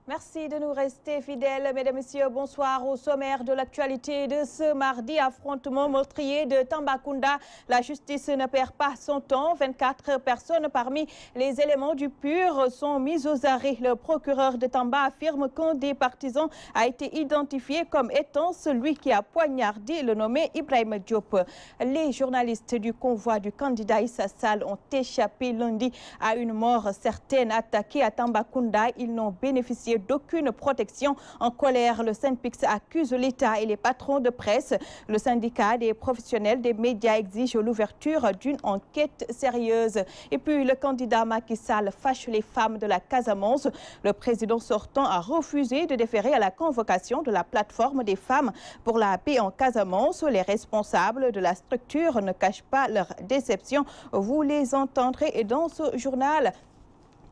Merci de nous rester fidèles, mesdames et messieurs. Bonsoir. Au sommaire de l'actualité de ce mardi, affrontement meurtrier de Tambacounda. La justice ne perd pas son temps. 24 personnes parmi les éléments du PUR sont mises aux arrêts. Le procureur de Tamba affirme qu'un des partisans a été identifié comme étant celui qui a poignardé le nommé Ibrahim Diop. Les journalistes du convoi du candidat Issa Sall ont échappé lundi à une mort certaine attaquée à Tambacounda. Ils n'ont bénéficié d'aucune protection. En colère, le SYNPICS accuse l'État et les patrons de presse. Le syndicat des professionnels des médias exige l'ouverture d'une enquête sérieuse. Et puis, le candidat Macky Sall fâche les femmes de la Casamance. Le président sortant a refusé de déférer à la convocation de la plateforme des femmes pour la paix en Casamance. Les responsables de la structure ne cachent pas leur déception. Vous les entendrez dans ce journal.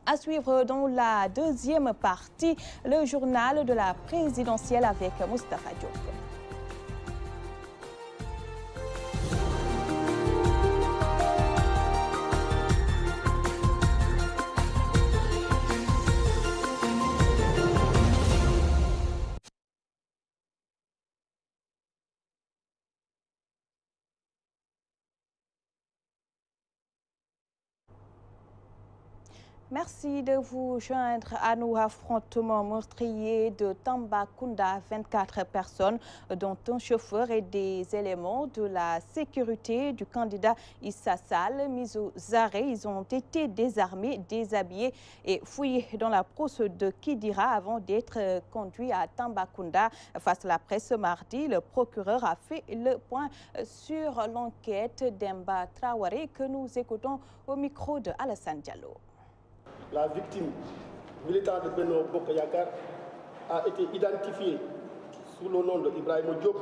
À suivre dans la deuxième partie, le journal de la présidentielle avec Moustapha Diop. Merci de vous joindre à nous. Affrontement meurtrier de Tambacounda. 24 personnes, dont un chauffeur et des éléments de la sécurité du candidat Issa Sall, mis aux arrêts. Ils ont été désarmés, déshabillés et fouillés dans la brousse de Kidira avant d'être conduits à Tambacounda. Face à la presse ce mardi, le procureur a fait le point sur l'enquête d'Emba Traoré que nous écoutons au micro de Alassane Diallo. La victime, militant de Benno Bokk Yakaar, a été identifiée sous le nom de Ibrahim Diop,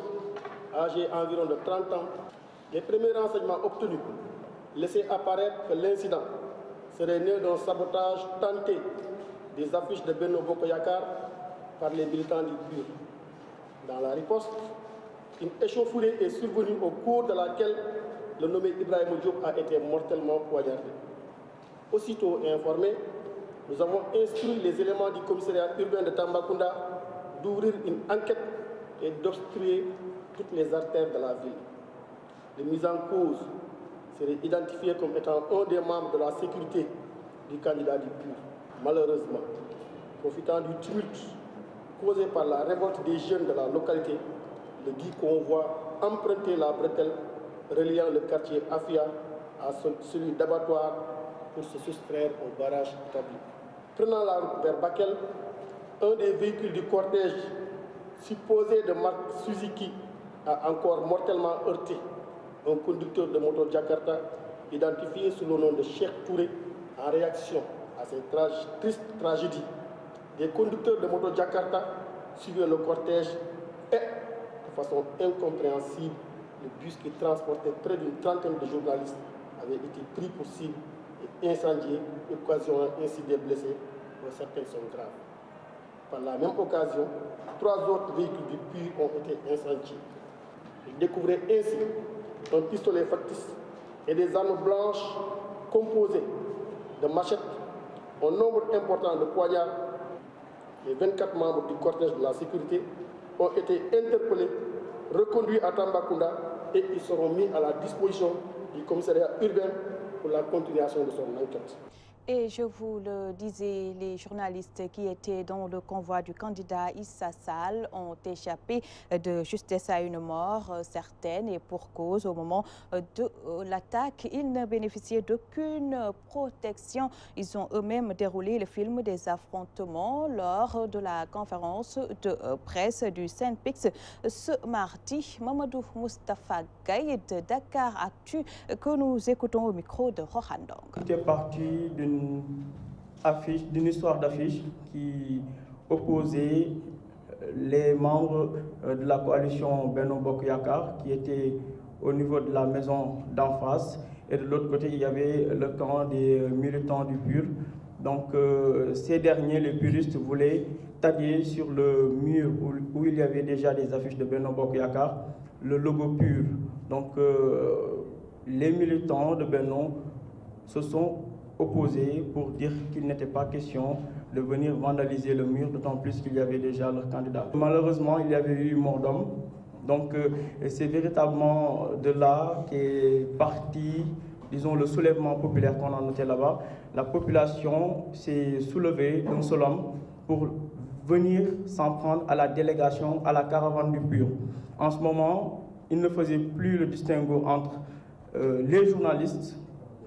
âgé environ de 30 ans. Les premiers renseignements obtenus laissaient apparaître que l'incident serait né d'un sabotage tenté des affiches de Benno Bokk Yakaar par les militants du PUR. Dans la riposte, une échauffourée est survenue au cours de laquelle le nommé Ibrahim Diop a été mortellement poignardé. Aussitôt informés, nous avons instruit les éléments du commissariat urbain de Tambacounda d'ouvrir une enquête et d'obstruer toutes les artères de la ville. Les mises en cause seraient identifiées comme étant un des membres de la sécurité du candidat du PUR. Malheureusement, profitant du tumulte causé par la révolte des jeunes de la localité, le dit convoi emprunté la bretelle reliant le quartier Afia à celui d'abattoir pour se soustraire au barrage établi. Prenant la route vers Bakel, un des véhicules du cortège supposé de marque Suzuki a encore mortellement heurté un conducteur de moto Jakarta identifié sous le nom de Cheikh Touré. En réaction à cette triste tragédie, des conducteurs de moto Jakarta suivaient le cortège et, de façon incompréhensible, le bus qui transportait près d'une trentaine de journalistes avait été pris pour cible et incendié, occasionnant ainsi des blessés, dont certains sont graves. Par la même occasion, 3 autres véhicules du PUR ont été incendiés. Ils découvraient ainsi un pistolet factice et des armes blanches composées de machettes, un nombre important de poignards. Les 24 membres du cortège de la sécurité ont été interpellés, reconduits à Tambacounda et ils seront mis à la disposition du commissariat urbain pour la continuation de son enquête. Et je vous le disais, les journalistes qui étaient dans le convoi du candidat Issa Sall ont échappé de justesse à une mort certaine et pour cause. Au moment de l'attaque, ils ne bénéficiaient d'aucune protection. Ils ont eux-mêmes déroulé le film des affrontements lors de la conférence de presse du SYNPICS ce mardi. Mamadou Moustapha Gaye de Dakar Actu que nous écoutons au micro de Rohan Ndong. C'était parti d'une histoire d'affiche qui opposait les membres de la coalition Benno Bokk Yakaar qui étaient au niveau de la maison d'en face et de l'autre côté il y avait le camp des militants du PUR. Donc ces derniers, les puristes, voulaient taguer sur le mur où il y avait déjà des affiches de Benno Bokk Yakaar le logo PUR. Donc les militants de Benno se sont opposés pour dire qu'il n'était pas question de venir vandaliser le mur, d'autant plus qu'il y avait déjà leur candidat. Malheureusement, il y avait eu mort d'homme. Donc c'est véritablement de là qu'est parti, disons, le soulèvement populaire qu'on a noté là-bas. La population s'est soulevée d'un seul homme pour venir s'en prendre à la délégation, à la caravane du PUR. En ce moment, il ne faisait plus le distinguo entre les journalistes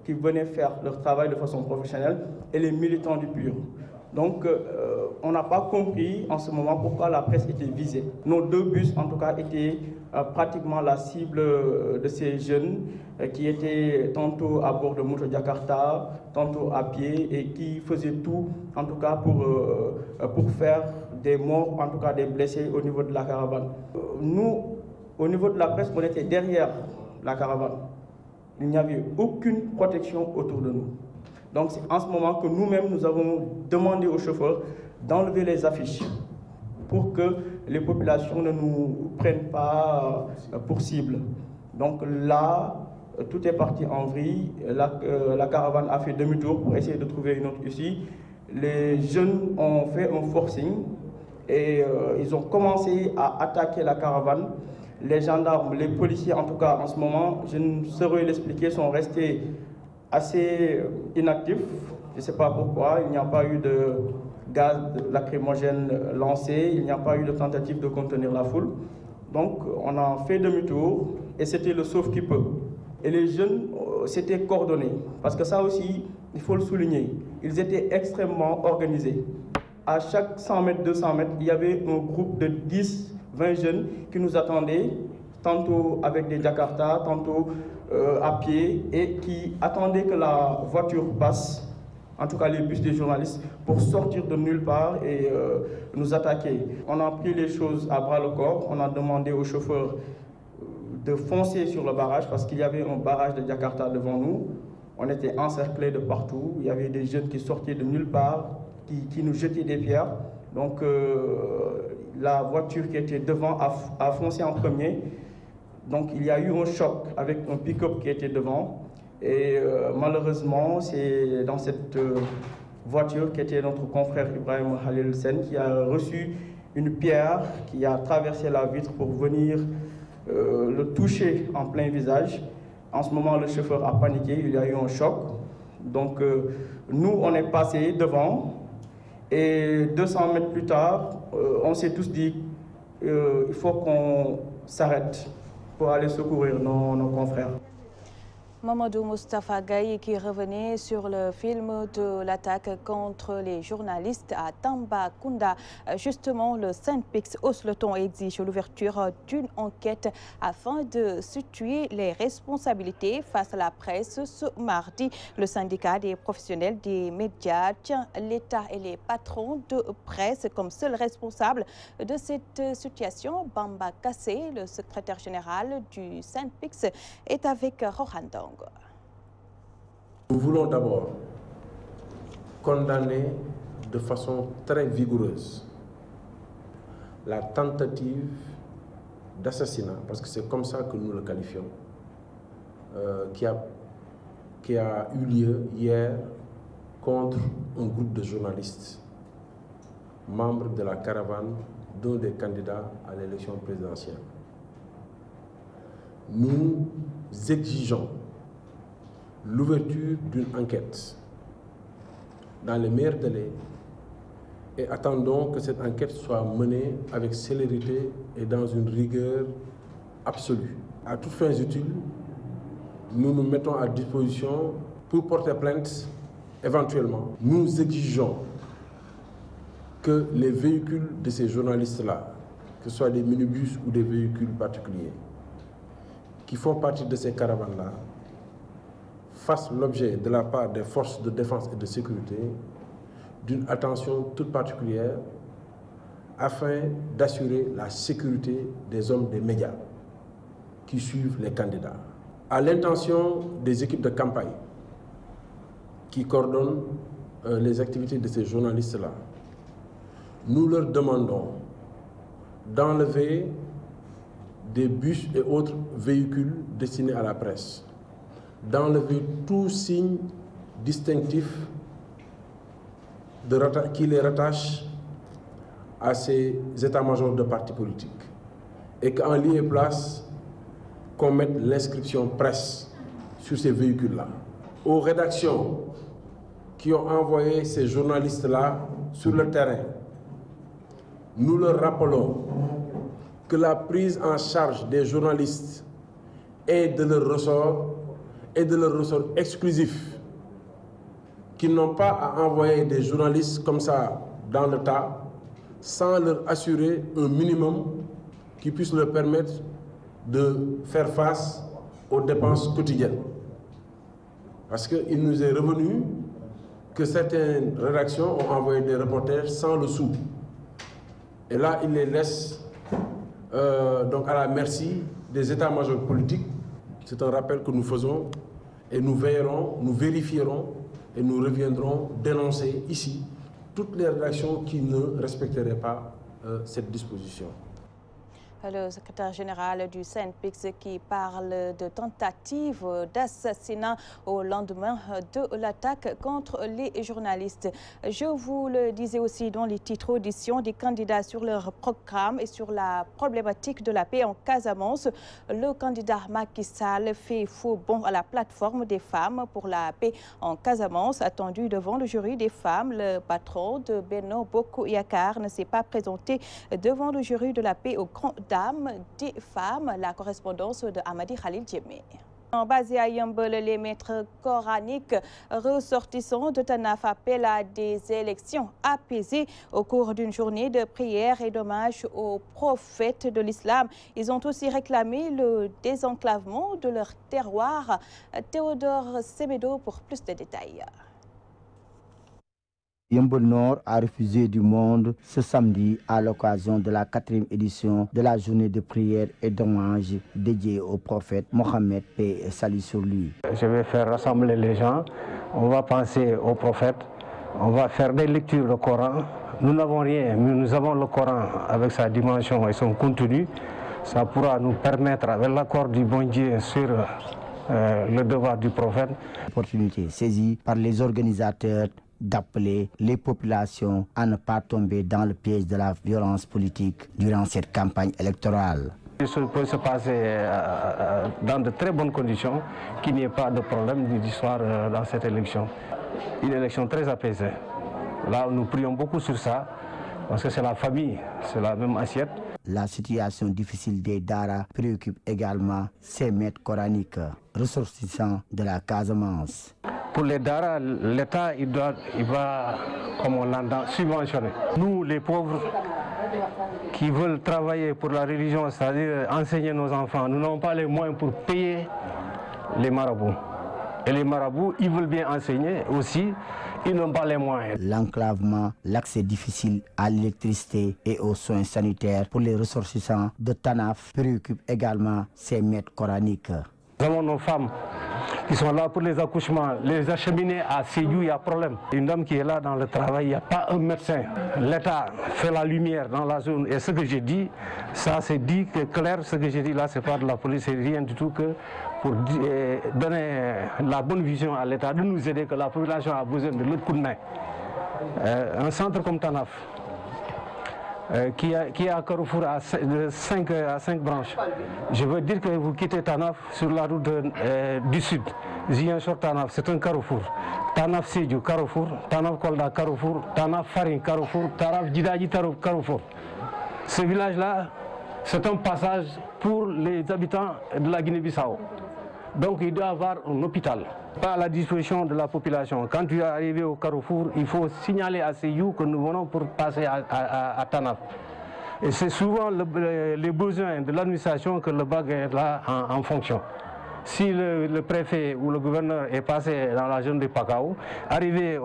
qui venaient faire leur travail de façon professionnelle et les militants du PUR. Donc, on n'a pas compris en ce moment pourquoi la presse était visée. Nos deux bus, en tout cas, étaient pratiquement la cible de ces jeunes qui étaient tantôt à bord de moto Jakarta, tantôt à pied et qui faisaient tout, en tout cas, pour faire des morts, en tout cas des blessés au niveau de la caravane. Nous, au niveau de la presse, on était derrière la caravane. Il n'y avait aucune protection autour de nous. Donc c'est en ce moment que nous-mêmes, nous avons demandé aux chauffeurs d'enlever les affiches pour que les populations ne nous prennent pas pour cible. Donc là, tout est parti en vrille. La caravane a fait demi-tour pour essayer de trouver une autre issue. Les jeunes ont fait un forcing et ils ont commencé à attaquer la caravane. Les gendarmes, les policiers, en tout cas en ce moment, je ne saurais l'expliquer, sont restés assez inactifs. Je ne sais pas pourquoi. Il n'y a pas eu de gaz lacrymogène lancé, il n'y a pas eu de tentative de contenir la foule. Donc on a fait demi-tour et c'était le sauve-qui-peut. Et les jeunes s'étaient coordonnés, parce que ça aussi, il faut le souligner, ils étaient extrêmement organisés. À chaque 100 mètres, 200 mètres, il y avait un groupe de 10, 20 jeunes qui nous attendaient, tantôt avec des Jakarta, tantôt à pied, et qui attendaient que la voiture passe, en tout cas les bus des journalistes, pour sortir de nulle part et nous attaquer. On a pris les choses à bras le corps, on a demandé aux chauffeurs de foncer sur le barrage parce qu'il y avait un barrage de Jakarta devant nous. On était encerclés de partout, il y avait des jeunes qui sortaient de nulle part, qui nous jetaient des pierres. Donc la voiture qui était devant a foncé en premier. Donc il y a eu un choc avec un pick-up qui était devant. Et malheureusement, c'est dans cette voiture qui était notre confrère Ibrahim Halil Sen qui a reçu une pierre qui a traversé la vitre pour venir le toucher en plein visage. En ce moment, le chauffeur a paniqué, il y a eu un choc. Donc nous, on est passé devant et 200 mètres plus tard, on s'est tous dit il faut qu'on s'arrête pour aller secourir nos confrères. Mamadou Moustapha Gaye qui revenait sur le film de l'attaque contre les journalistes à Tambacounda. Justement, le Synpics hausse le ton et exige l'ouverture d'une enquête afin de situer les responsabilités face à la presse ce mardi. Le syndicat des professionnels des médias tient l'État et les patrons de presse comme seul responsable de cette situation. Bamba Kassé, le secrétaire général du Synpics, est avec Rohan Dong. Nous voulons d'abord condamner de façon très vigoureuse la tentative d'assassinat, parce que c'est comme ça que nous le qualifions, qui a eu lieu hier contre un groupe de journalistes, membres de la caravane d'un des candidats à l'élection présidentielle. Nous exigeons l'ouverture d'une enquête dans les meilleurs délais et attendons que cette enquête soit menée avec célérité et dans une rigueur absolue. À toutes fins utiles, nous nous mettons à disposition pour porter plainte éventuellement. Nous exigeons que les véhicules de ces journalistes-là, que ce soit des minibus ou des véhicules particuliers, qui font partie de ces caravanes-là, fassent l'objet de la part des forces de défense et de sécurité d'une attention toute particulière afin d'assurer la sécurité des hommes des médias qui suivent les candidats. À l'intention des équipes de campagne qui coordonnent les activités de ces journalistes-là, nous leur demandons d'enlever des bus et autres véhicules destinés à la presse, d'enlever tout signe distinctif qui les rattache à ces états-majors de partis politiques. Et qu'en lieu et place, qu'on mette l'inscription presse sur ces véhicules-là. Aux rédactions qui ont envoyé ces journalistes-là sur le terrain, nous leur rappelons que la prise en charge des journalistes est de leur ressort exclusif, qu'ils n'ont pas à envoyer des journalistes comme ça dans le tas sans leur assurer un minimum qui puisse leur permettre de faire face aux dépenses quotidiennes. Parce qu'il nous est revenu que certaines rédactions ont envoyé des reporters sans le sou. Et là, ils les laissent donc à la merci des états-majors politiques. C'est un rappel que nous faisons et nous veillerons, nous vérifierons et nous reviendrons dénoncer ici toutes les rédactions qui ne respecteraient pas cette disposition. Le secrétaire général du SYNPICS qui parle de tentative d'assassinat au lendemain de l'attaque contre les journalistes. Je vous le disais aussi dans les titres auditions des candidats sur leur programme et sur la problématique de la paix en Casamance. Le candidat Macky Sall fait faux bond à la plateforme des femmes pour la paix en Casamance. Attendu devant le jury des femmes, le patron de Benno Bokk Yakaar ne s'est pas présenté devant le jury de la paix au Grand Dame des femmes. La correspondance de Amadi Khalil Djemé. Basé à Yeumbeul, les maîtres coraniques ressortissants de Tanaf appellent à des élections apaisées au cours d'une journée de prière et d'hommage aux prophètes de l'islam. Ils ont aussi réclamé le désenclavement de leur terroir. Théodore Semedo pour plus de détails. Yeumbeul Nord a refusé du monde ce samedi à l'occasion de la 4e édition de la journée de prière et d'hommage dédiée au prophète Mohammed, paix et salut sur lui. Je vais faire rassembler les gens, on va penser au prophète, on va faire des lectures du Coran. Nous n'avons rien, mais nous avons le Coran avec sa dimension et son contenu. Ça pourra nous permettre, avec l'accord du bon Dieu sur le devoir du prophète. Opportunité saisie par les organisateurs d'appeler les populations à ne pas tomber dans le piège de la violence politique durant cette campagne électorale. Ça peut se passer dans de très bonnes conditions, qu'il n'y ait pas de problème d'histoire dans cette élection. Une élection très apaisée. Là, nous prions beaucoup sur ça, parce que c'est la famille, c'est la même assiette. La situation difficile des Dara préoccupe également ces maîtres coraniques ressortissants de la Casamance. Pour les Dara, l'État il va, comme on l'entend, subventionner. Nous, les pauvres, qui veulent travailler pour la religion, c'est-à-dire enseigner nos enfants, nous n'avons pas les moyens pour payer les marabouts. Et les marabouts, ils veulent bien enseigner aussi, ils n'ont pas les moyens. L'enclavement, l'accès difficile à l'électricité et aux soins sanitaires pour les ressortissants de Tanaf préoccupe également ces maîtres coraniques. Nous avons nos femmes qui sont là pour les accouchements, les acheminer à Sédhiou, il y a problème. Une dame qui est là dans le travail, il n'y a pas un médecin. L'État fait la lumière dans la zone. Et ce que j'ai dit, ça c'est dit que clair, ce que j'ai dit là, c'est pas de la police, c'est rien du tout que pour donner la bonne vision à l'État, de nous aider, que la population a besoin de l'autre coup de main. Un centre comme Tanaf, qui est à Carrefour de 5 branches. Je veux dire que vous quittez Tanaf sur la route du sud. Ziguinchor Tanaf, c'est un carrefour. Tanaf Sédhiou, carrefour. Tanaf Kolda, carrefour. Tanaf Faring, carrefour. Tanaf Djidaji, carrefour. Ce village-là, c'est un passage pour les habitants de la Guinée-Bissau. Donc il doit y avoir un hôpital, pas à la disposition de la population. Quand tu es arrivé au carrefour, il faut signaler à Sédhiou que nous venons pour passer à Tanaf. Et c'est souvent les besoins de l'administration que le BAG est là en fonction. Si le préfet ou le gouverneur est passé dans la zone de Pakao, arrivé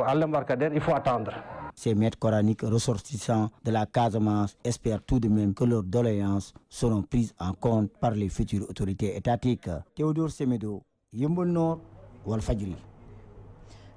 à l'embarcadère, il faut attendre. Ces maîtres coraniques ressortissants de la Casamance espèrent tout de même que leurs doléances seront prises en compte par les futures autorités étatiques. Théodore Semedo, Yeumbeul Nord, Walfadjri.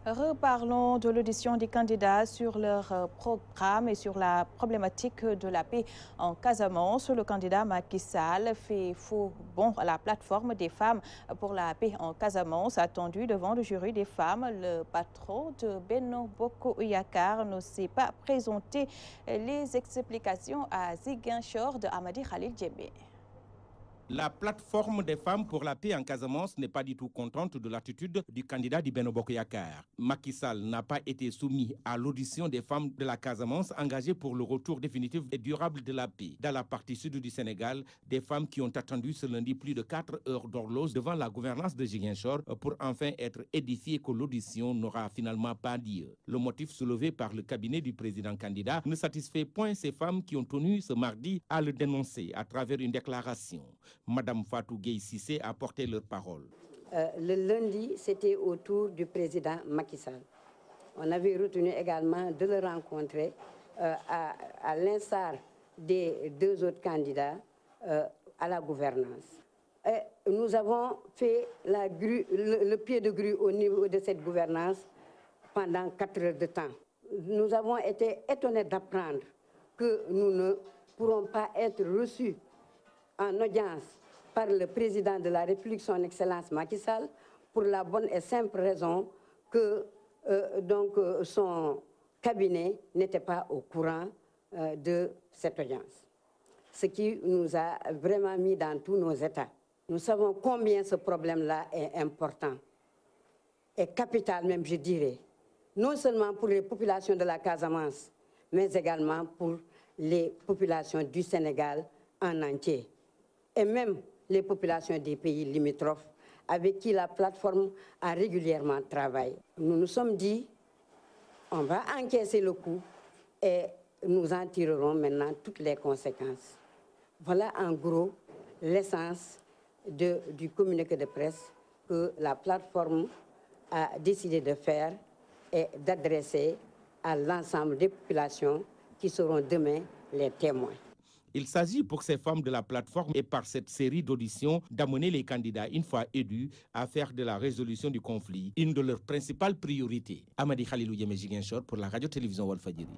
Reparlons de l'audition des candidats sur leur programme et sur la problématique de la paix en Casamance. Le candidat Macky Sall fait faux bond à la plateforme des femmes pour la paix en Casamance. Attendu devant le jury des femmes, le patron de Benno Bokk Yakaar ne s'est pas présenté. Les explications à Ziguinchor de Amady Khalil Djembe. La plateforme des femmes pour la paix en Casamance n'est pas du tout contente de l'attitude du candidat du Benno Bokk Yakaar. Macky Sall n'a pas été soumis à l'audition des femmes de la Casamance engagées pour le retour définitif et durable de la paix. Dans la partie sud du Sénégal, des femmes qui ont attendu ce lundi plus de 4 heures d'horloge devant la gouvernance de Ziguinchor pour enfin être édifiées que l'audition n'aura finalement pas lieu. Le motif soulevé par le cabinet du président candidat ne satisfait point ces femmes qui ont tenu ce mardi à le dénoncer à travers une déclaration. Madame Fatou Gueye Cissé a porté leur parole. Le lundi, c'était au tour du président Macky Sall. On avait retenu également de le rencontrer à l'instar des 2 autres candidats à la gouvernance. Et nous avons fait le pied de grue au niveau de cette gouvernance pendant 4 heures de temps. Nous avons été étonnés d'apprendre que nous ne pourrons pas être reçus en audience par le président de la République, son Excellence Macky Sall, pour la bonne et simple raison que son cabinet n'était pas au courant de cette audience. Ce qui nous a vraiment mis dans tous nos états. Nous savons combien ce problème-là est important et capital même, je dirais, non seulement pour les populations de la Casamance, mais également pour les populations du Sénégal en entier. Et même les populations des pays limitrophes avec qui la plateforme a régulièrement travaillé. Nous nous sommes dit, on va encaisser le coup et nous en tirerons maintenant toutes les conséquences. Voilà en gros l'essence du communiqué de presse que la plateforme a décidé de faire et d'adresser à l'ensemble des populations qui seront demain les témoins. Il s'agit pour ces femmes de la plateforme et par cette série d'auditions d'amener les candidats, une fois élus, à faire de la résolution du conflit une de leurs principales priorités. Amady Khalilou Djembe Ziguinchor pour la radio-télévision Walfadjri.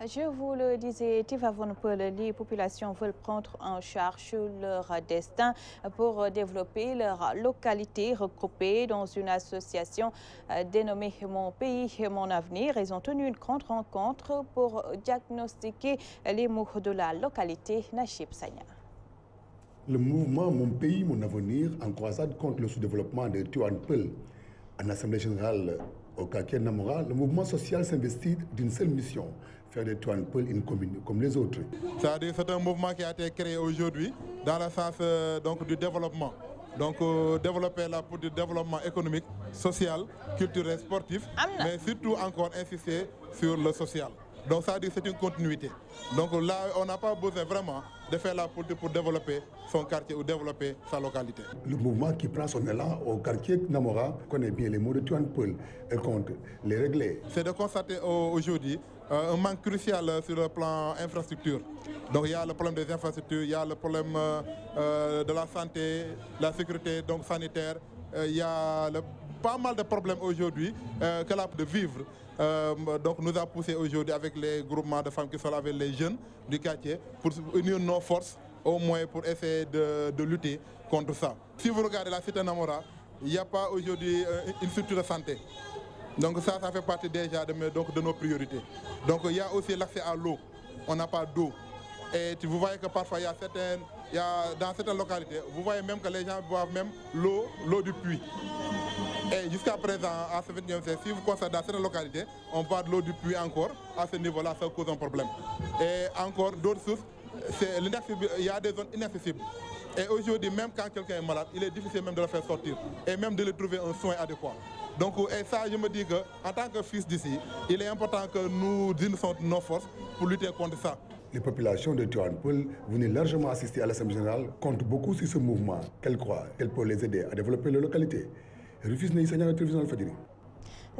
Je vous le disais, Tiva Von Peul, les populations veulent prendre en charge leur destin pour développer leur localité regroupée dans une association dénommée Mon Pays, Mon Avenir. Ils ont tenu une grande rencontre pour diagnostiquer les maux de la localité. Nachib Sanya. Le mouvement Mon Pays, Mon Avenir, en croisade contre le sous-développement de Tivaouane Peulh, en assemblée générale au quartier Namora, le mouvement social s'investit d'une seule mission, faire de Tivaouane Peulh une commune comme les autres. C'est un mouvement qui a été créé aujourd'hui dans le sens du développement. Donc développer là pour du développement économique, social, culturel, sportif, mais surtout encore insister sur le social. Donc ça dit c'est une continuité. Donc là on n'a pas besoin vraiment de faire la politique pour développer son quartier ou développer sa localité. Le mouvement qui prend son élan au quartier Namora connaît bien les mots de Tivaouane Peulh et compte les régler. C'est de constater aujourd'hui un manque crucial sur le plan infrastructure. Donc il y a le problème des infrastructures, il y a le problème de la santé, la sécurité donc sanitaire, il y a pas mal de problèmes aujourd'hui que là de vivre. Donc nous a poussé aujourd'hui avec les groupements de femmes qui sont là avec les jeunes du quartier pour unir nos forces au moins pour essayer de lutter contre ça. Si vous regardez la cité Namora, il n'y a pas aujourd'hui une structure de santé. Donc ça fait partie déjà de nos priorités. Donc il y a aussi l'accès à l'eau. On n'a pas d'eau. Et vous voyez que parfois dans certaines localités, vous voyez même que les gens boivent même l'eau du puits. Et jusqu'à présent, à ce 21e siècle, si vous constatez dans certaines localités, on boit de l'eau du puits encore, à ce niveau-là, ça cause un problème. Et encore d'autres sources, il y a des zones inaccessibles. Et aujourd'hui, même quand quelqu'un est malade, il est difficile même de le faire sortir et même de lui trouver un soin adéquat. Donc, et ça, je me dis qu'en tant que fils d'ici, il est important que nous unissons nos forces pour lutter contre ça. Les populations de Tivaouane Peulh, venues largement assister à l'Assemblée générale, comptent beaucoup sur ce mouvement. Qu'elles croient qu'elle peut les aider à développer leur localité.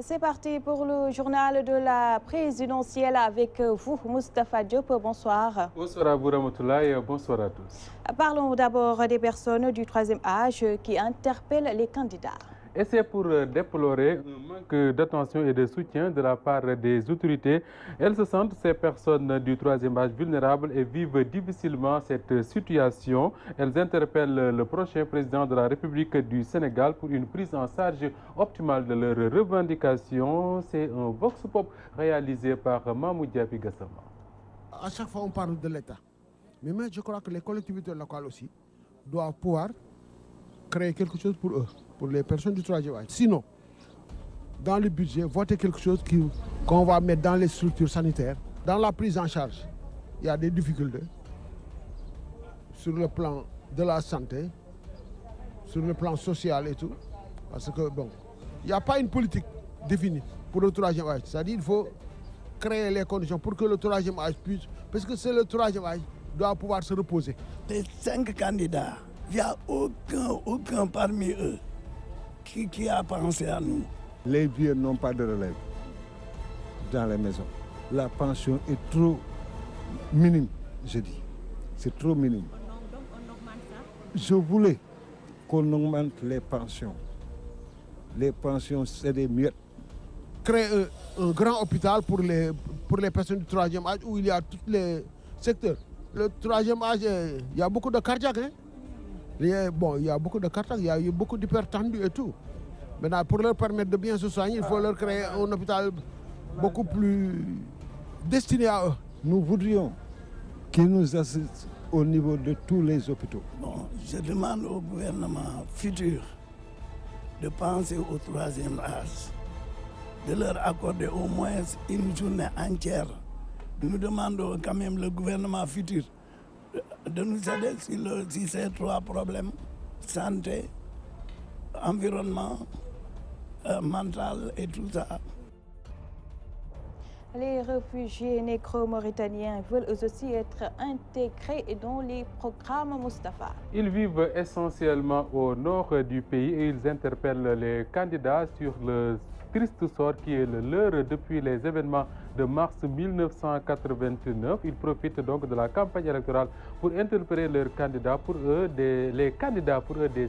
C'est parti pour le journal de la présidentielle avec vous, Moustapha Diop. Bonsoir. Bonsoir à vous, Ramatoulaye, et bonsoir à tous. Parlons d'abord des personnes du troisième âge qui interpellent les candidats. Et c'est pour déplorer un manque d'attention et de soutien de la part des autorités. Elles se sentent, ces personnes du troisième âge, vulnérables et vivent difficilement cette situation. Elles interpellent le prochain président de la République du Sénégal pour une prise en charge optimale de leurs revendications. C'est un vox pop réalisé par Mamou Diaby Gassama. À chaque fois, on parle de l'État. Mais je crois que les collectivités locales aussi doivent pouvoir créer quelque chose pour eux, pour les personnes du troisième âge. Sinon, dans le budget, voter quelque chose qu'on va mettre dans les structures sanitaires, dans la prise en charge. Il y a des difficultés sur le plan de la santé, sur le plan social et tout. Parce que, bon, il n'y a pas une politique définie pour le troisième âge. C'est-à-dire qu'il faut créer les conditions pour que le troisième âge puisse, parce que c'est le troisième âge, doit pouvoir se reposer. Des 5 candidats, il n'y a aucun parmi eux qui a pensé à nous. Les vieux n'ont pas de relève dans les maisons. La pension est trop minime, je dis. C'est trop minime. Je voulais qu'on augmente les pensions. Les pensions, c'est des miettes. Créer un grand hôpital pour les personnes du troisième âge où il y a tous les secteurs. Le troisième âge, il y a beaucoup de cardiaques. Hein? Il y a beaucoup de cardiaques, il y a eu beaucoup d'hypertendus et tout. Maintenant, pour leur permettre de bien se soigner, il faut leur créer un hôpital beaucoup plus destiné à eux. Nous voudrions qu'ils nous assistent au niveau de tous les hôpitaux. Bon, je demande au gouvernement futur de penser au troisième âge, de leur accorder au moins une journée entière. Nous demandons quand même le gouvernement futur de nous aider sur ces 3 problèmes, santé, environnement, mental et tout ça. Les réfugiés négro-mauritaniens veulent eux aussi être intégrés dans les programmes Mustapha. Ils vivent essentiellement au nord du pays et ils interpellent les candidats sur le triste sort qui est le leur depuis les événements de mars 1989. Ils profitent donc de la campagne électorale pour interpeller leurs candidats. Pour eux, des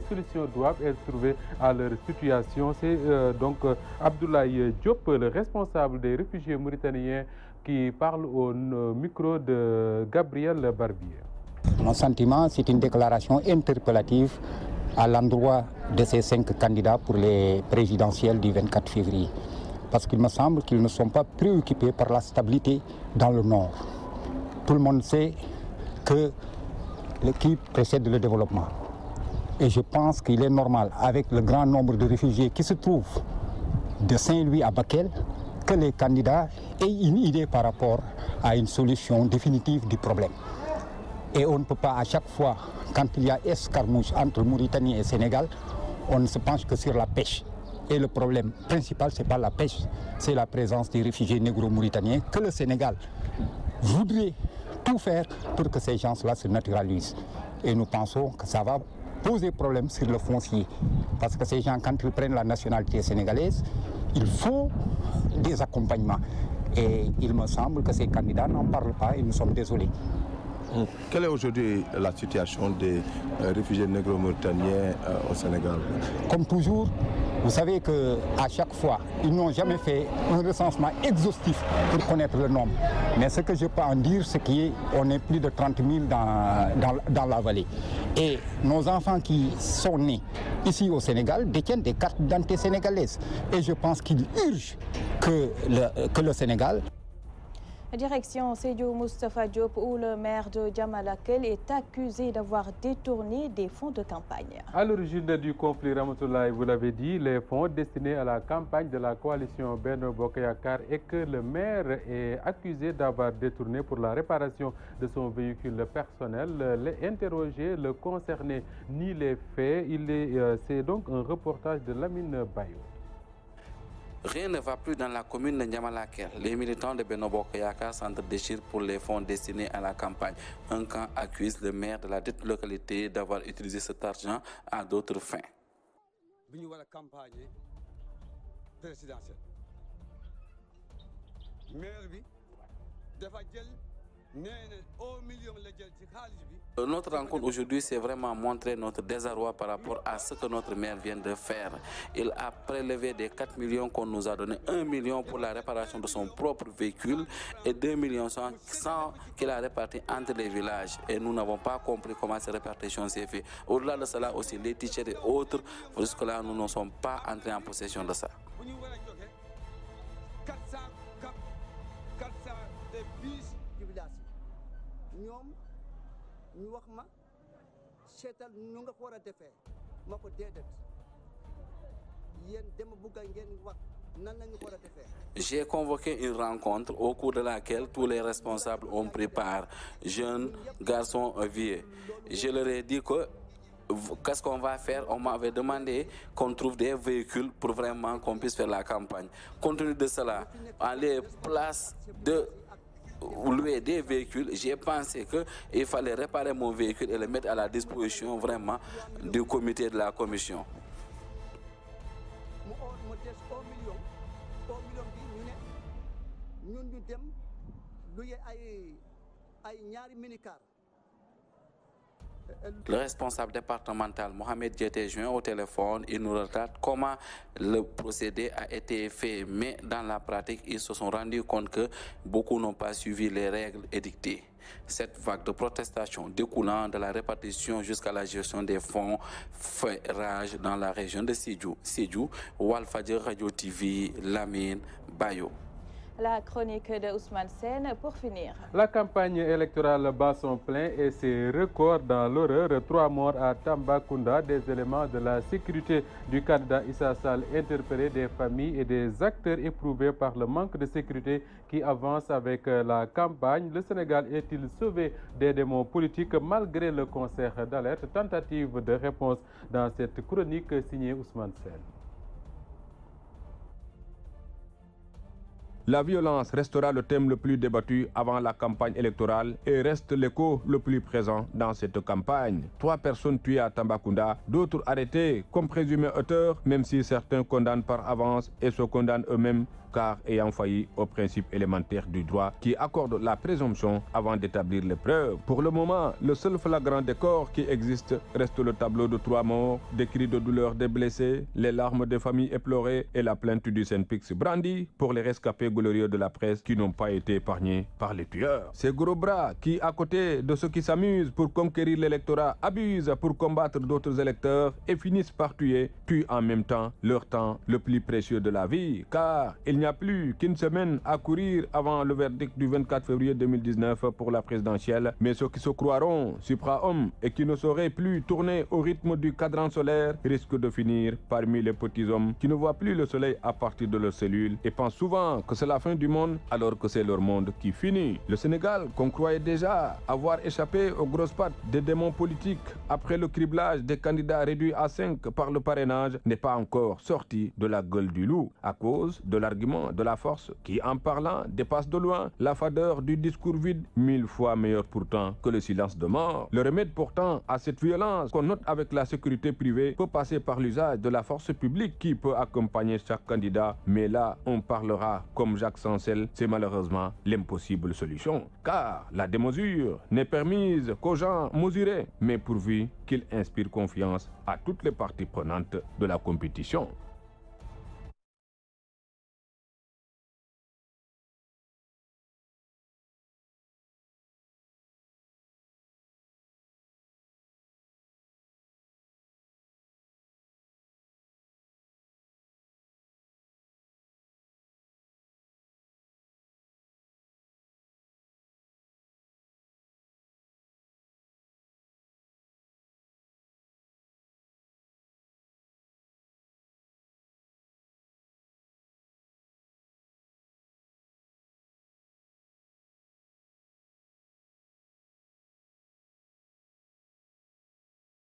solutions doivent être trouvées à leur situation. C'est donc Abdoulaye Diop, le responsable des réfugiés mauritaniens, qui parle au micro de Gabriel Barbier. Mon sentiment, c'est une déclaration interpellative à l'endroit de ces 5 candidats pour les présidentielles du 24 février. Parce qu'il me semble qu'ils ne sont pas préoccupés par la stabilité dans le Nord. Tout le monde sait que l'équipe précède le développement. Et je pense qu'il est normal, avec le grand nombre de réfugiés qui se trouvent de Saint-Louis à Bakel, que les candidats aient une idée par rapport à une solution définitive du problème. Et on ne peut pas à chaque fois, quand il y a escarmouche entre Mauritanie et Sénégal, on ne se penche que sur la pêche. Et le problème principal, ce n'est pas la pêche, c'est la présence des réfugiés négro-mauritaniens que le Sénégal voudrait tout faire pour que ces gens-là se naturalisent. Et nous pensons que ça va poser problème sur le foncier. Parce que ces gens, quand ils prennent la nationalité sénégalaise, il faut des accompagnements. Et il me semble que ces candidats n'en parlent pas et nous sommes désolés. Quelle est aujourd'hui la situation des réfugiés négro-mauritaniens au Sénégal? Comme toujours, vous savez qu'à chaque fois, ils n'ont jamais fait un recensement exhaustif pour connaître le nombre. Mais ce que je peux en dire, c'est qu'on est plus de 30 000 dans la vallée. Et nos enfants qui sont nés ici au Sénégal détiennent des cartes d'identité sénégalaises. Et je pense qu'il urge que le Sénégal... Direction Sédhiou Moustapha Diop, où le maire de Diamalakel est accusé d'avoir détourné des fonds de campagne. À l'origine du conflit, Ramatoulaye, vous l'avez dit, les fonds destinés à la campagne de la coalition Benno Bokk Yakaar et que le maire est accusé d'avoir détourné pour la réparation de son véhicule personnel. Les interrogés, le concerné, nie les faits. C'est donc un reportage de Lamine Bayo. Rien ne va plus dans la commune de Diamalakel. Les militants de Benno Bokk Yakaar s'entre-déchirent pour les fonds destinés à la campagne. Un camp accuse le maire de la dite localité d'avoir utilisé cet argent à d'autres fins. La campagne présidentielle. Maire bi dafa jël Notre rencontre aujourd'hui, c'est vraiment montrer notre désarroi par rapport à ce que notre maire vient de faire. Il a prélevé des 4 millions qu'on nous a donné, 1 million pour la réparation de son propre véhicule et 2 millions sans qu'il a réparti entre les villages. Et nous n'avons pas compris comment cette répartition s'est faite. Au-delà de cela aussi, les t-shirts et autres, jusque-là, nous ne sommes pas entrés en possession de ça. 400 des bus du village ñu wax ma seetal ñu nga ko war a defee ma ko déedéet yéen dama bëgg ngeen wax nan la ñu ko war a defee. J'ai convoqué une rencontre au cours de laquelle tous les responsables ont pris part, jeunes, garçons, vieux. Je leur ai dit que qu'est-ce qu'on va faire? On m'avait demandé qu'on trouve des véhicules pour vraiment qu'on puisse faire la campagne. Compte tenu de cela, en les places de louer des véhicules, j'ai pensé qu'il fallait réparer mon véhicule et le mettre à la disposition vraiment du comité de la commission. Le responsable départemental Mohamed Djeté joint au téléphone, il nous relate comment le procédé a été fait, mais dans la pratique, ils se sont rendus compte que beaucoup n'ont pas suivi les règles édictées. Cette vague de protestation découlant de la répartition jusqu'à la gestion des fonds fait rage dans la région de Sédhiou, Walfadjri Radio TV, Lamine, Bayo. La chronique de Ousmane Sène pour finir. La campagne électorale bat son plein et ses records dans l'horreur. 3 morts à Tambacounda, des éléments de la sécurité du candidat Issa Sall interpellés, des familles et des acteurs éprouvés par le manque de sécurité qui avance avec la campagne. Le Sénégal est-il sauvé des démons politiques malgré le concert d'alerte? Tentative de réponse dans cette chronique signée Ousmane Sène. La violence restera le thème le plus débattu avant la campagne électorale et reste l'écho le plus présent dans cette campagne. 3 personnes tuées à Tambacounda, d'autres arrêtées comme présumés auteurs, même si certains condamnent par avance et se condamnent eux-mêmes car ayant failli au principe élémentaire du droit qui accorde la présomption avant d'établir les preuves. Pour le moment, le seul flagrant décor qui existe reste le tableau de 3 morts, des cris de douleur des blessés, les larmes des familles éplorées et la plainte du Saint-Pix brandi pour les rescapés glorieux de la presse qui n'ont pas été épargnés par les tueurs. Ces gros bras qui, à côté de ceux qui s'amusent pour conquérir l'électorat, abusent pour combattre d'autres électeurs et finissent par tuer, tuent en même temps leur temps le plus précieux de la vie, car il n'y a plus qu'une semaine à courir avant le verdict du 24 février 2019 pour la présidentielle, mais ceux qui se croiront supra-hommes et qui ne sauraient plus tourner au rythme du cadran solaire risquent de finir parmi les petits hommes qui ne voient plus le soleil à partir de leurs cellules et pensent souvent que c'est la fin du monde alors que c'est leur monde qui finit. Le Sénégal, qu'on croyait déjà avoir échappé aux grosses pattes des démons politiques après le criblage des candidats réduits à 5 par le parrainage, n'est pas encore sorti de la gueule du loup à cause de l'argument de la force qui, en parlant, dépasse de loin la fadeur du discours vide, 1000 fois meilleur pourtant que le silence de mort. Le remède pourtant à cette violence qu'on note avec la sécurité privée peut passer par l'usage de la force publique qui peut accompagner chaque candidat, mais là on parlera comme Jacques Sancel, c'est malheureusement l'impossible solution, car la démesure n'est permise qu'aux gens mesurés, mais pourvu qu'ils inspirent confiance à toutes les parties prenantes de la compétition.